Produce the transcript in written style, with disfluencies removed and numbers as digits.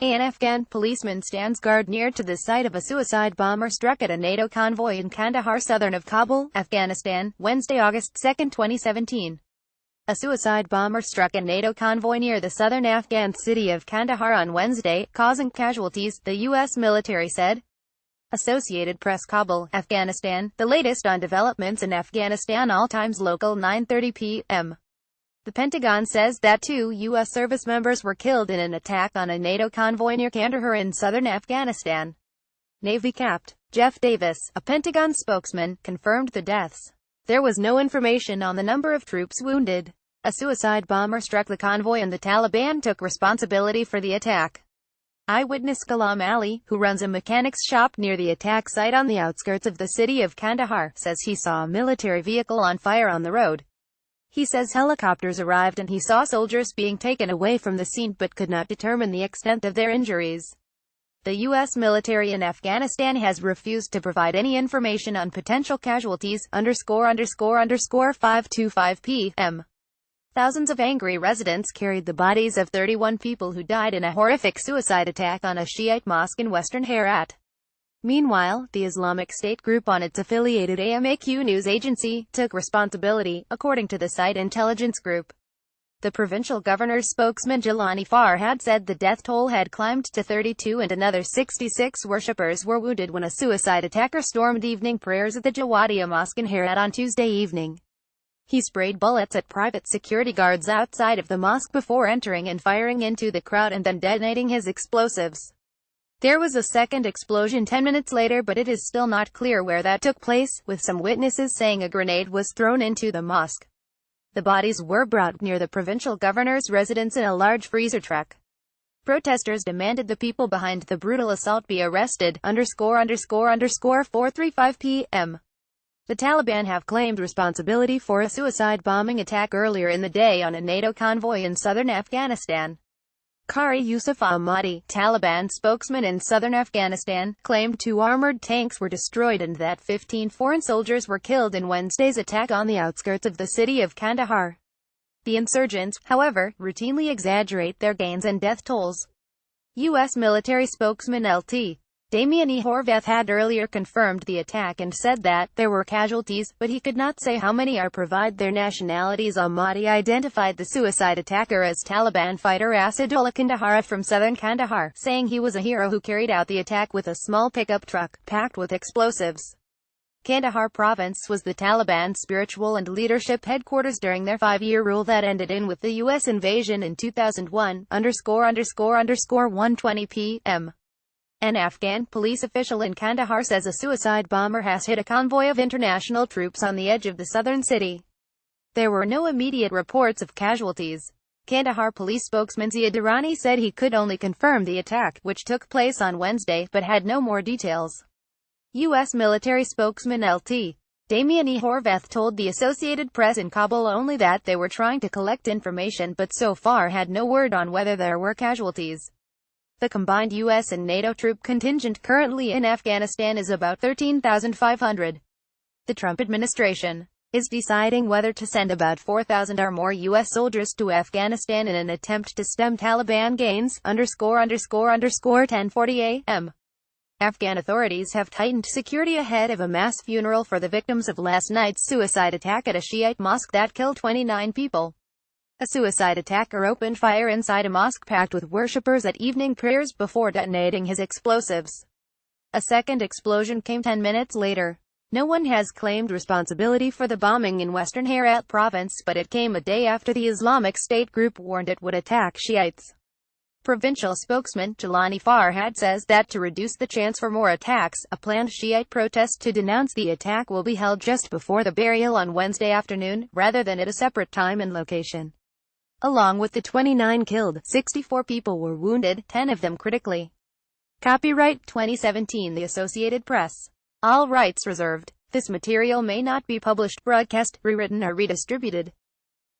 An Afghan policeman stands guard near to the site of a suicide bomber struck at a NATO convoy in Kandahar, southern of Kabul, Afghanistan, Wednesday, August 2, 2017. A suicide bomber struck a NATO convoy near the southern Afghan city of Kandahar on Wednesday, causing casualties, the U.S. military said. Associated Press, Kabul, Afghanistan. The latest on developments in Afghanistan. All times local 9:30 p.m. The Pentagon says that 2 U.S. service members were killed in an attack on a NATO convoy near Kandahar in southern Afghanistan. Navy Capt. Jeff Davis, a Pentagon spokesman, confirmed the deaths. There was no information on the number of troops wounded. A suicide bomber struck the convoy and the Taliban took responsibility for the attack. Eyewitness Ghulam Ali, who runs a mechanics shop near the attack site on the outskirts of the city of Kandahar, says he saw a military vehicle on fire on the road. He says helicopters arrived and he saw soldiers being taken away from the scene but could not determine the extent of their injuries. The U.S. military in Afghanistan has refused to provide any information on potential casualties. ____5:25 p.m. Thousands of angry residents carried the bodies of 31 people who died in a horrific suicide attack on a Shiite mosque in western Herat. Meanwhile, the Islamic State group on its affiliated AMAQ news agency took responsibility, according to the site intelligence group. The provincial governor's spokesman Jilani Farhad said the death toll had climbed to 32 and another 66 worshippers were wounded when a suicide attacker stormed evening prayers at the Jawadia Mosque in Herat on Tuesday evening. He sprayed bullets at private security guards outside of the mosque before entering and firing into the crowd and then detonating his explosives. There was a second explosion 10 minutes later, but it is still not clear where that took place, with some witnesses saying a grenade was thrown into the mosque. The bodies were brought near the provincial governor's residence in a large freezer truck. Protesters demanded the people behind the brutal assault be arrested. ____4:35 p.m. The Taliban have claimed responsibility for a suicide bombing attack earlier in the day on a NATO convoy in southern Afghanistan. Qari Yusuf Ahmadi, Taliban spokesman in southern Afghanistan, claimed 2 armored tanks were destroyed and that 15 foreign soldiers were killed in Wednesday's attack on the outskirts of the city of Kandahar. The insurgents, however, routinely exaggerate their gains and death tolls. U.S. military spokesman Lt. Damian E. Horvath had earlier confirmed the attack and said that there were casualties, but he could not say how many or provide their nationalities. Ahmadi identified the suicide attacker as Taliban fighter Asadullah Kandahar from southern Kandahar, saying he was a hero who carried out the attack with a small pickup truck, packed with explosives. Kandahar province was the Taliban's spiritual and leadership headquarters during their 5-year rule that ended with the U.S. invasion in 2001. ____1:20 p.m. An Afghan police official in Kandahar says a suicide bomber has hit a convoy of international troops on the edge of the southern city. There were no immediate reports of casualties. Kandahar police spokesman Ziad Durrani said he could only confirm the attack, which took place on Wednesday, but had no more details. U.S. military spokesman Lt. Damian E. Horvath told the Associated Press in Kabul only that they were trying to collect information but so far had no word on whether there were casualties. The combined U.S. and NATO troop contingent currently in Afghanistan is about 13,500. The Trump administration is deciding whether to send about 4,000 or more U.S. soldiers to Afghanistan in an attempt to stem Taliban gains. ____10:40 a.m. Afghan authorities have tightened security ahead of a mass funeral for the victims of last night's suicide attack at a Shiite mosque that killed 29 people. A suicide attacker opened fire inside a mosque packed with worshippers at evening prayers before detonating his explosives. A second explosion came 10 minutes later. No one has claimed responsibility for the bombing in western Herat province, but it came a day after the Islamic State group warned it would attack Shiites. Provincial spokesman Jilani Farhad says that to reduce the chance for more attacks, a planned Shiite protest to denounce the attack will be held just before the burial on Wednesday afternoon, rather than at a separate time and location. Along with the 29 killed, 64 people were wounded, 10 of them critically. Copyright 2017 The Associated Press. All rights reserved. This material may not be published, broadcast, rewritten or redistributed.